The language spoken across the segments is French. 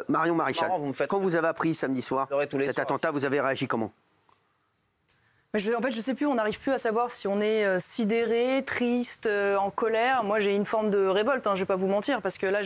Marion Maréchal, quand vous avez appris samedi soir cet attentat, vous avez réagi comment? En fait, je ne sais plus, on n'arrive plus à savoir si on est sidéré, triste, en colère. Moi, j'ai une forme de révolte, je ne vais pas vous mentir, parce que là,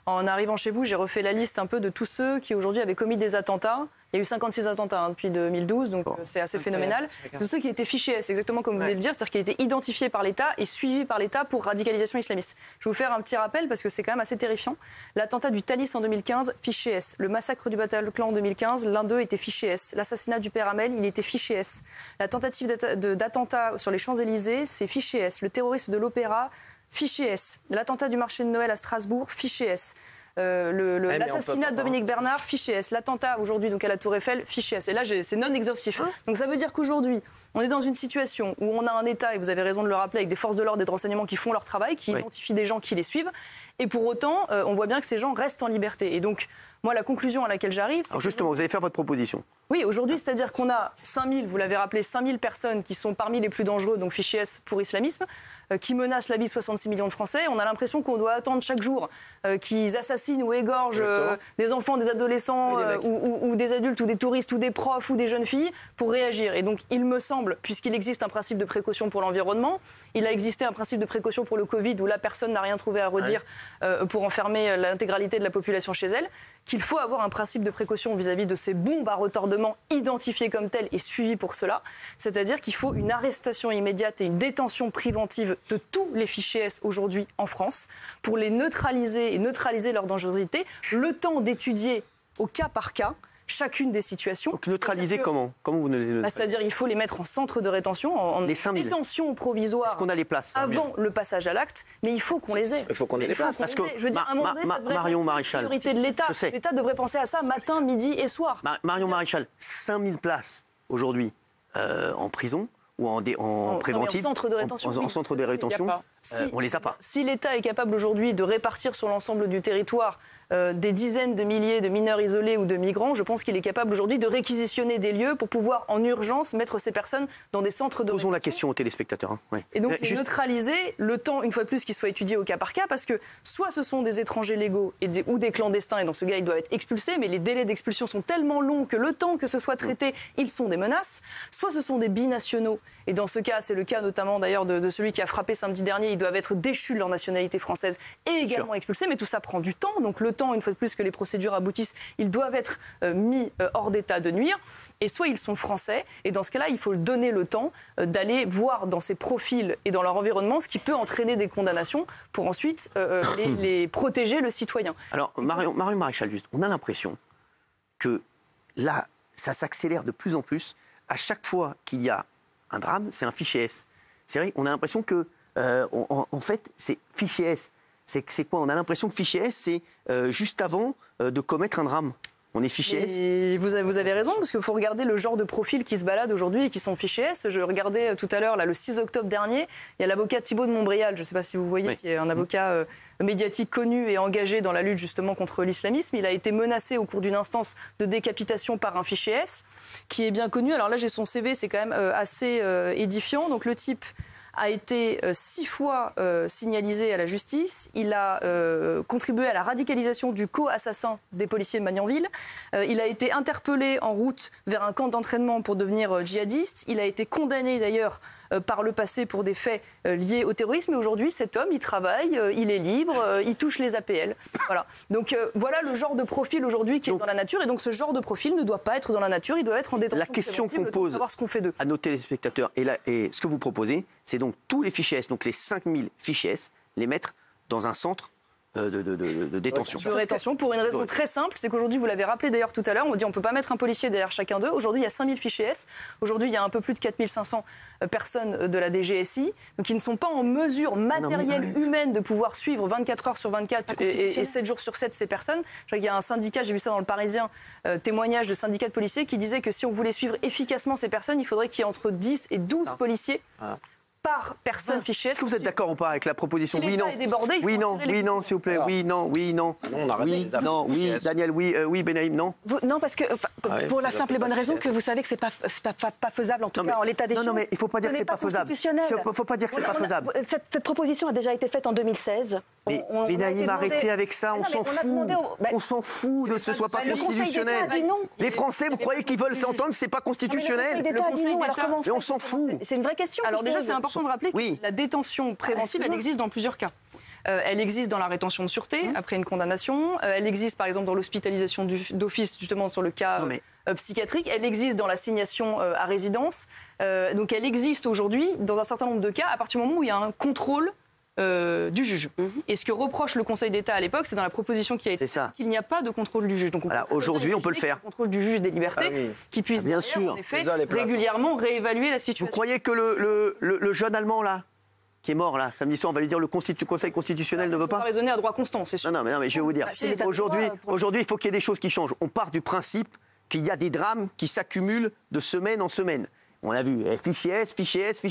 en arrivant chez vous, j'ai refait la liste un peu de tous ceux qui aujourd'hui avaient commis des attentats. Il y a eu 56 attentats depuis 2012, donc c'est assez phénoménal. Tous ceux qui étaient fichés S, exactement comme vous venez de le dire, c'est-à-dire qui étaient identifiés par l'État et suivis par l'État pour radicalisation islamiste. Je vais vous faire un petit rappel parce que c'est quand même assez terrifiant. L'attentat du Thalys en 2015, fiché S. Le massacre du Bataclan en 2015, l'un d'eux était fiché S. L'assassinat du père Hamel, il était fiché S. La tentative d'attentat sur les Champs-Élysées, c'est fiché S. Le terrorisme de l'Opéra, fiché S. L'attentat du marché de Noël à Strasbourg, fiché S. L'assassinat de Dominique Bernard, fiché S. L'attentat aujourd'hui donc à la Tour Eiffel, fiché S. Et là, c'est non exhaustif. Donc ça veut dire qu'aujourd'hui, on est dans une situation où on a un État, et vous avez raison de le rappeler, avec des forces de l'ordre et de renseignement qui font leur travail, qui identifient des gens qui les suivent. Et pour autant, on voit bien que ces gens restent en liberté. Et donc, moi, la conclusion à laquelle j'arrive... Alors justement, vous allez faire votre proposition. Oui, aujourd'hui, c'est-à-dire qu'on a 5000, vous l'avez rappelé, 5000 personnes qui sont parmi les plus dangereux, donc fichés S pour islamisme, qui menacent la vie de 66 millions de Français. On a l'impression qu'on doit attendre chaque jour qu'ils assassinent ou égorgent des enfants, des adolescents, ou des adultes, ou des touristes, ou des profs, ou des jeunes filles, pour réagir. Et donc, il me semble, puisqu'il existe un principe de précaution pour l'environnement, il a existé un principe de précaution pour le Covid, où la personne n'a rien trouvé à redire pour enfermer l'intégralité de la population chez elle, qu'il faut avoir un principe de précaution vis-à-vis de ces bombes à retardement identifiées comme telles et suivies pour cela. C'est-à-dire qu'il faut une arrestation immédiate et une détention préventive de tous les fichés S aujourd'hui en France pour les neutraliser et neutraliser leur dangerosité, le temps d'étudier au cas par cas chacune des situations. Donc neutraliser comment vous ne... C'est-à-dire il faut les mettre en centre de rétention, en détention provisoire. Est-ce qu'on a les places avant le passage à l'acte, mais il faut qu'on les ait. Il faut qu'on ait les places. Parce que, je veux dire, à un moment donné, ça devrait être la priorité de l'État. L'État devrait penser à ça matin, midi et soir. Marion Maréchal, 5000 places aujourd'hui en prison ou en préventive, en centre de rétention. En centre de rétention, on les a pas. Si l'État est capable aujourd'hui de répartir sur l'ensemble du territoire des dizaines de milliers de mineurs isolés ou de migrants, je pense qu'il est capable aujourd'hui de réquisitionner des lieux pour pouvoir en urgence mettre ces personnes dans des centres de rétention. Posons la question aux téléspectateurs. Et donc neutraliser le temps, une fois de plus, qu'il soit étudié au cas par cas, parce que soit ce sont des étrangers légaux ou des clandestins, et dans ce cas, ils doivent être expulsés, mais les délais d'expulsion sont tellement longs que le temps que ce soit traité, ils sont des menaces. Soit ce sont des binationaux, et dans ce cas, c'est le cas notamment d'ailleurs de celui qui a frappé samedi dernier, ils doivent être déchus de leur nationalité française et également expulsés, mais tout ça prend du temps, donc le temps, une fois de plus que les procédures aboutissent, ils doivent être mis hors d'état de nuire, et soit ils sont français, et dans ce cas-là, il faut donner le temps d'aller voir dans ces profils et dans leur environnement ce qui peut entraîner des condamnations pour ensuite les protéger, le citoyen. Alors, Marion Maréchal, juste, on a l'impression que là, ça s'accélère de plus en plus. À chaque fois qu'il y a un drame, c'est un fichier S. C'est vrai, on a l'impression que, en fait, c'est fichier S. C'est quoi? On a l'impression que fichier S, c'est juste avant de commettre un drame. On est fichier S. Et vous avez raison, parce qu'il faut regarder le genre de profils qui se baladent aujourd'hui et qui sont fichés S. Je regardais tout à l'heure, le 6 octobre dernier, il y a l'avocat Thibault de Montbrial, je ne sais pas si vous voyez, qui est un avocat médiatique connu et engagé dans la lutte justement contre l'islamisme. Il a été menacé au cours d'une instance de décapitation par un fichier S, qui est bien connu. Alors là, j'ai son CV, c'est quand même assez édifiant. Donc le type a été 6 fois signalisé à la justice. Il a contribué à la radicalisation du co-assassin des policiers de Magnanville. Il a été interpellé en route vers un camp d'entraînement pour devenir djihadiste. Il a été condamné d'ailleurs par le passé pour des faits liés au terrorisme. Et aujourd'hui, cet homme, il travaille, il est libre, il touche les APL. Voilà. Donc voilà le genre de profil aujourd'hui qui est dans la nature. Et donc ce genre de profil ne doit pas être dans la nature, il doit être en détention. La question qu'on pose à nos téléspectateurs et ce que vous proposez, c'est donc tous les fichiers S, donc les 5000 fichiers S, les mettre dans un centre de détention. De rétention, pour une raison très simple, c'est qu'aujourd'hui, vous l'avez rappelé d'ailleurs tout à l'heure, on dit on ne peut pas mettre un policier derrière chacun d'eux. Aujourd'hui, il y a 5000 fichiers S. Aujourd'hui, il y a un peu plus de 4500 personnes de la DGSI, donc qui ne sont pas en mesure matérielle, humaine, de pouvoir suivre 24 heures sur 24 et 7 jours sur 7 ces personnes. Je crois qu'il y a un syndicat, j'ai vu ça dans le Parisien, témoignage de syndicats de policiers qui disait que si on voulait suivre efficacement ces personnes, il faudrait qu'il y ait entre 10 et 12 policiers par personne fichée. Est-ce que vous êtes d'accord ou pas avec la proposition? Oui, non. Débordé, oui, non, s'il vous plaît. Alors, oui, non. Oui, Daniel, oui, Benaïm, non. Non, parce que pour la simple et bonne raison que vous savez que c'est pas faisable, en tout cas en l'état des choses. Non, mais il ne faut pas dire que c'est pas faisable. Il ne faut pas dire que c'est pas faisable. Cette proposition a déjà été faite en 2016. Mais Naïm, arrêtez avec ça, on s'en fout. On s'en fout de ce soit pas constitutionnel. Les Français, vous croyez qu'ils veulent s'entendre que c'est pas constitutionnel? Le Conseil d'État, mais on s'en fout. C'est une vraie question. Alors déjà, c'est important de rappeler que la détention préventive, elle existe dans plusieurs cas. Elle existe dans la rétention de sûreté, après une condamnation. Elle existe, par exemple, dans l'hospitalisation d'office, justement, sur le cas psychiatrique. Elle existe dans l'assignation à résidence. Donc elle existe aujourd'hui, dans un certain nombre de cas, à partir du moment où il y a un contrôle du juge. Et ce que reproche le Conseil d'État à l'époque, c'est dans la proposition qui a été faite qu'il n'y a pas de contrôle du juge. Donc aujourd'hui, on peut le faire. Contrôle du juge des libertés, qui puisse bien sûr, en effet, régulièrement réévaluer la situation. Vous croyez que le jeune Allemand, là, qui est mort, là, samedi soir, on va lui dire le Conseil constitutionnel ne veut pas? Raisonner à droit constant, c'est sûr. Non, mais je vais vous dire. Aujourd'hui, il faut qu'il y ait des choses qui changent. On part du principe qu'il y a des drames qui s'accumulent de semaine en semaine. On a vu fichier S.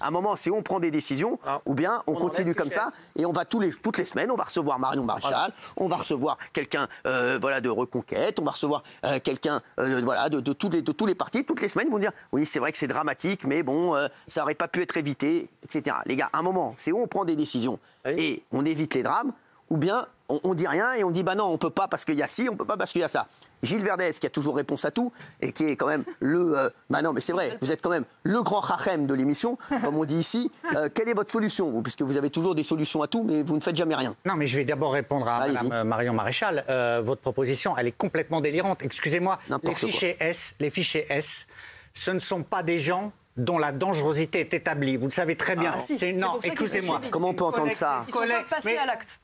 À un moment, c'est où on prend des décisions, ou bien on continue comme ça, et on va toutes les semaines, on va recevoir Marion Maréchal, on va recevoir quelqu'un de Reconquête, on va recevoir quelqu'un de tous les partis. Toutes les semaines, ils vont dire oui, c'est vrai que c'est dramatique, mais bon, ça n'aurait pas pu être évité, etc. Les gars, à un moment, c'est où on prend des décisions et on évite les drames, ou bien on dit rien et on dit bah non, on peut pas parce qu'il y a ci, on peut pas parce qu'il y a ça. Gilles Verdez, qui a toujours réponse à tout et qui est quand même bah non, mais c'est vrai, vous êtes quand même le grand chachem de l'émission, comme on dit ici. Quelle est votre solution, vous, puisque vous avez toujours des solutions à tout, mais vous ne faites jamais rien? Non, mais je vais d'abord répondre à Mme Marion Maréchal. Votre proposition, elle est complètement délirante. Excusez-moi, les fichiers S, ce ne sont pas des gens dont la dangerosité est établie. Vous le savez très bien. Non, écoutez-moi. Comment on peut entendre ça? Ils ne sont pas passés à l'acte.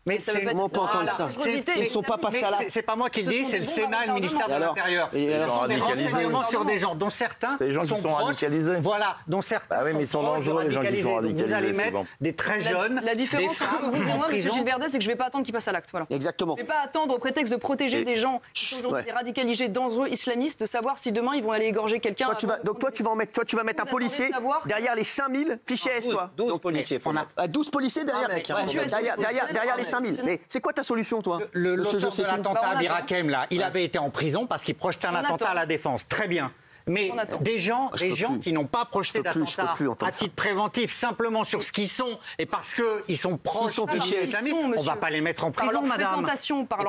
Comment on peut entendre ça? Ils ne sont pas passés à l'acte. C'est pas moi qui le dis, c'est le Sénat et le ministère de l'Intérieur. Ils sont radicalisés. Renseignements sur des gens dont certains sont des gens qui sont radicalisés. Voilà, dont certains oui, mais ils sont dangereux, les gens qui sont radicalisés. Vous allez mettre des très jeunes, la différence entre vous et moi, M. Gilles Verdez, c'est que je ne vais pas attendre qu'ils passent à l'acte. Voilà. Exactement. Je ne vais pas attendre au prétexte de protéger des gens qui sont aujourd'hui radicalisés dangereux islamistes, de savoir si demain ils vont aller égorger quelqu'un. Donc toi, tu vas mettre un policier derrière les 5000 fichiers S, toi. 12 policiers. On a 12 policiers derrière les 5000. Mais c'est quoi ta solution, toi? L'auteur de l'attentat à Bir Hakeim, là, il avait été en prison parce qu'il projetait un attentat à la Défense. Très bien. Mais des gens qui n'ont pas projeté d'attentat à titre préventif, simplement sur ce qu'ils sont, et parce qu'ils sont proches de l'islamisme, on ne va pas les mettre en prison, madame.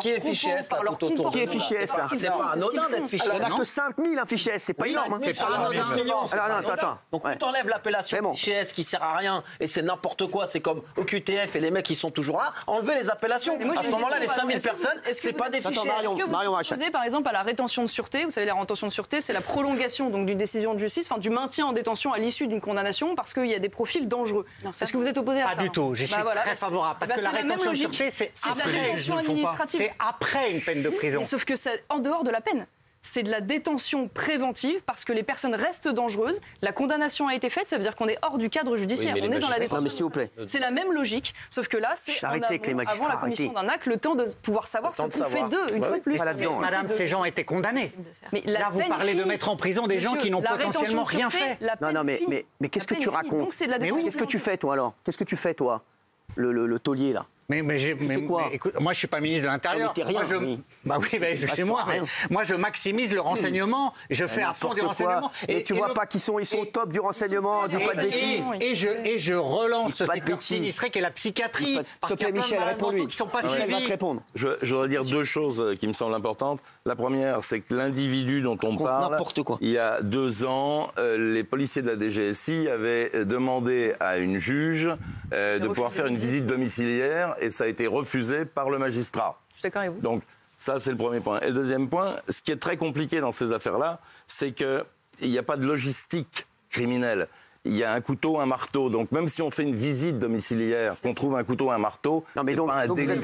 Qui est fiché S, là, tout autour? Qui est fiché S, là? C'est pas anodin d'être fiché S. Il n'y en a que 5000, un fiché S, c'est pas énorme. C'est pas anodin. Alors, attends. Donc, on enlève l'appellation fiché S qui sert à rien, et c'est n'importe quoi, c'est comme au QTF et les mecs qui sont toujours là, enlevez les appellations. À ce moment-là, les 5000 personnes, c'est pas des fichiers S. Est-ce que vous opposez, par exemple, à la rétention de sûreté? Vous savez, la rétention de sûreté, c'est la prolongation donc d'une décision de justice, enfin du maintien en détention à l'issue d'une condamnation parce qu'il y a des profils dangereux. Est-ce que vous êtes opposé à ça? Pas du tout. Je suis très favorable parce que la rétention de sûreté, c'est après la rétention administrative. C'est après une peine de prison. Sauf que c'est en dehors de la peine. C'est de la détention préventive parce que les personnes restent dangereuses. La condamnation a été faite, ça veut dire qu'on est hors du cadre judiciaire. On est dans la détention. Non, mais s'il vous plaît. C'est la même logique, sauf que là, c'est avant la commission d'un acte, le temps de pouvoir savoir ce qu'on fait d'eux, une fois de plus. Madame, ces gens ont été condamnés. Mais là, vous parlez de mettre en prison des gens qui n'ont potentiellement rien fait. Non, mais qu'est-ce que tu racontes? Qu'est-ce que tu fais, toi, alors? Qu'est-ce que tu fais, toi, le taulier, là? Écoute, moi, je suis pas ministre de l'Intérieur. Moi, je maximise le renseignement. Je fais à fond du renseignement. Et tu vois pas qu'ils sont au top du renseignement, du pas de bêtises. Et je relance ce secteur sinistré qui est la psychiatrie. Parce que Michel, réponds-lui. Qui sont pas Michel va te répondre. Je voudrais dire deux choses qui me semblent importantes. La première, c'est que l'individu dont on parle, il y a 2 ans, les policiers de la DGSI avaient demandé à une juge de pouvoir faire une visite domiciliaire et ça a été refusé par le magistrat. Je suis d'accord avec vous. Donc ça, c'est le premier point. Et le deuxième point, ce qui est très compliqué dans ces affaires-là, c'est qu'il n'y a pas de logistique criminelle. Il y a un couteau, un marteau. Donc même si on fait une visite domiciliaire, qu'on trouve un couteau, un marteau, c'est pas un délit. Vous êtes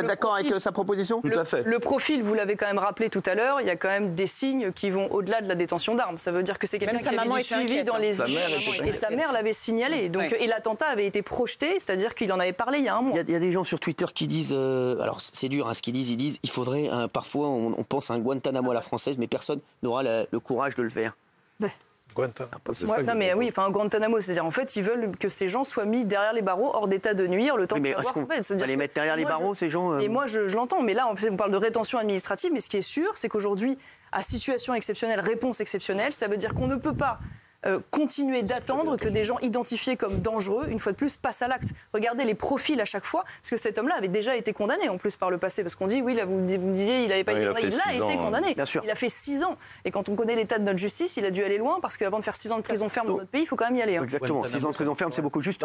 d'accord avec sa proposition? Tout à fait. Le profil, vous l'avez quand même rappelé tout à l'heure, il y a quand même des signes qui vont au-delà de la détention d'armes. Ça veut dire que c'est quelqu'un qui avait été suivi dans les images et sa mère l'avait signalé. Donc, et l'attentat avait été projeté, c'est-à-dire qu'il en avait parlé il y a un mois. Il y a des gens sur Twitter qui disent, alors c'est dur ce qu'ils disent, il faudrait, parfois on pense à un Guantanamo à la française, mais personne n'aura le courage de le faire. Non mais oui, enfin Guantanamo, c'est-à-dire en fait ils veulent que ces gens soient mis derrière les barreaux, hors d'état de nuire, le temps de savoir ce qu'on fait. On va les mettre derrière les barreaux, ces gens. Et moi je l'entends, mais là on parle de rétention administrative, mais ce qui est sûr, c'est qu'aujourd'hui, à situation exceptionnelle, réponse exceptionnelle, ça veut dire qu'on ne peut pas continuer d'attendre que des gens identifiés comme dangereux, une fois de plus, passent à l'acte. Regardez les profils à chaque fois, parce que cet homme-là avait déjà été condamné en plus par le passé, parce qu'on dit, oui, là, vous me disiez, il n'avait pas été condamné, il a été condamné. Il a fait 6 ans. Et quand on connaît l'état de notre justice, il a dû aller loin, parce qu'avant de faire 6 ans de prison ferme dans notre pays, il faut quand même y aller. Hein. Exactement, 6 ans de prison ferme, c'est beaucoup. Juste,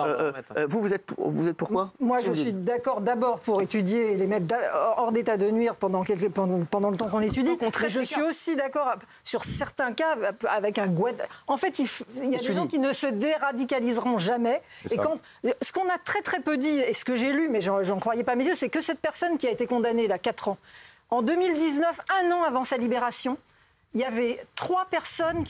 vous êtes pourquoi? Moi, je suis d'accord d'abord pour étudier et les mettre hors d'état de nuire pendant le temps qu'on étudie. Mais je suis aussi d'accord sur certains cas avec un En fait, il y a des gens qui ne se déradicaliseront jamais. Et ce qu'on a très très peu dit, et ce que j'ai lu, mais j'en croyais pas mes yeux, c'est que cette personne qui a été condamnée, là, 4 ans, en 2019, 1 an avant sa libération, il y avait 3 personnes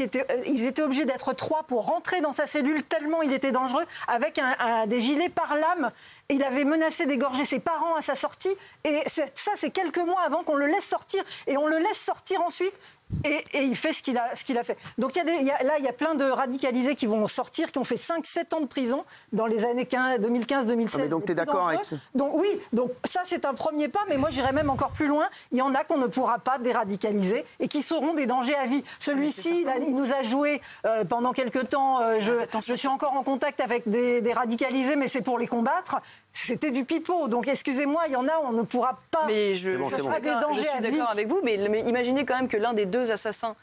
ils étaient obligés d'être 3 pour rentrer dans sa cellule tellement il était dangereux, avec des gilets pare-lames. Il avait menacé d'égorger ses parents à sa sortie. Et ça, c'est quelques mois avant qu'on le laisse sortir. Et on le laisse sortir ensuite. Et il fait ce qu'il a fait. Donc il y a plein de radicalisés qui vont sortir, qui ont fait 5-7 ans de prison dans les années 2015-2016. Mais donc tu es d'accord avec ça? Donc oui, donc ça c'est un premier pas, mais moi j'irais même encore plus loin. Il y en a qu'on ne pourra pas déradicaliser et qui seront des dangers à vie. Celui-ci, il nous a joué pendant quelques temps. Je suis encore en contact avec des radicalisés, mais c'est pour les combattre. C'était du pipeau, donc excusez-moi, il y en a, on ne pourra pas. Mais je suis d'accord avec vous, mais imaginez quand même que l'un des 2 assassins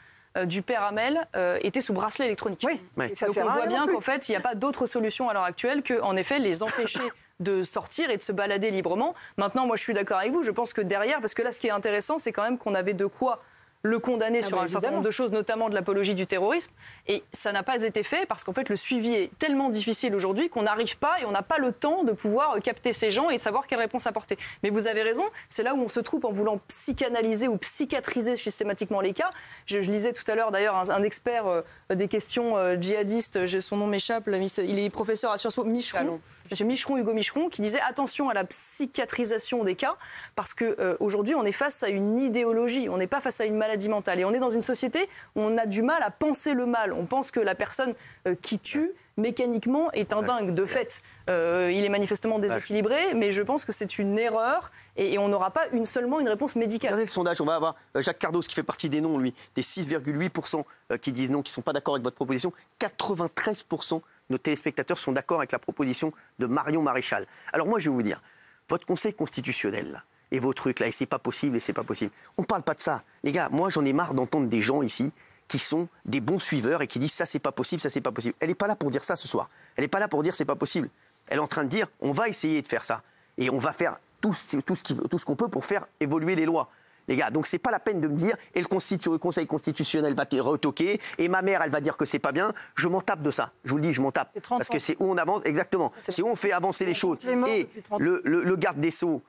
du père Hamel était sous bracelet électronique. Oui, donc on voit bien qu'en fait, il n'y a pas d'autre solution à l'heure actuelle que, en effet, les empêcher de sortir et de se balader librement. Maintenant, moi, je suis d'accord avec vous. Je pense que derrière, parce que là, ce qui est intéressant, c'est quand même qu'on avait de quoi le condamner sur un certain nombre de choses, notamment de l'apologie du terrorisme. Et ça n'a pas été fait parce qu'en fait, le suivi est tellement difficile aujourd'hui qu'on n'arrive pas et on n'a pas le temps de pouvoir capter ces gens et savoir quelle réponse apporter. Mais vous avez raison, c'est là où on se trouve en voulant psychanalyser ou psychiatriser systématiquement les cas. Je lisais tout à l'heure d'ailleurs un expert des questions djihadistes, son nom m'échappe, il est professeur à Sciences Po, Micheron, Monsieur Micheron, Hugo Micheron, qui disait attention à la psychiatrisation des cas parce qu'aujourd'hui on est face à une idéologie, on n'est pas face à une maladie mentale. Et on est dans une société où on a du mal à penser le mal. On pense que la personne qui tue, mécaniquement, est un dingue. De fait, il est manifestement déséquilibré, mais je pense que c'est une erreur et on n'aura pas seulement une réponse médicale. Regardez le sondage, on va avoir Jacques Cardos qui fait partie des non, lui, des 6,8% qui disent non, qui ne sont pas d'accord avec votre proposition. 93% de nos téléspectateurs sont d'accord avec la proposition de Marion Maréchal. Alors moi, je vais vous dire, votre Conseil constitutionnel, là, et vos trucs là, et c'est pas possible, et c'est pas possible. On ne parle pas de ça. Les gars, moi j'en ai marre d'entendre des gens ici qui sont des bons suiveurs et qui disent ça c'est pas possible, ça c'est pas possible. Elle n'est pas là pour dire ça ce soir. Elle n'est pas là pour dire c'est pas possible. Elle est en train de dire on va essayer de faire ça. Et on va faire tout ce qu'on peut pour faire évoluer les lois. Les gars, donc c'est pas la peine de me dire et le Conseil constitutionnel va te retoquer et ma mère elle va dire que c'est pas bien. Je m'en tape de ça. Je vous le dis, je m'en tape. Parce que c'est où on avance, exactement. C'est où on fait avancer les choses. Et le garde des Sceaux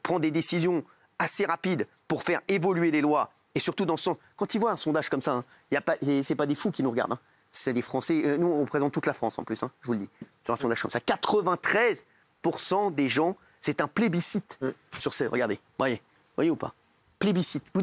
prend des décisions assez rapides pour faire évoluer les lois. Et surtout dans ce sens, quand ils voient un sondage comme ça, c'est pas des fous qui nous regardent. Hein. C'est des Français. Nous, on représente toute la France en plus, hein, je vous le dis. Sur un sondage comme ça, 93% des gens, c'est un plébiscite sur ces. Regardez, voyez ou pas? Plébiscite.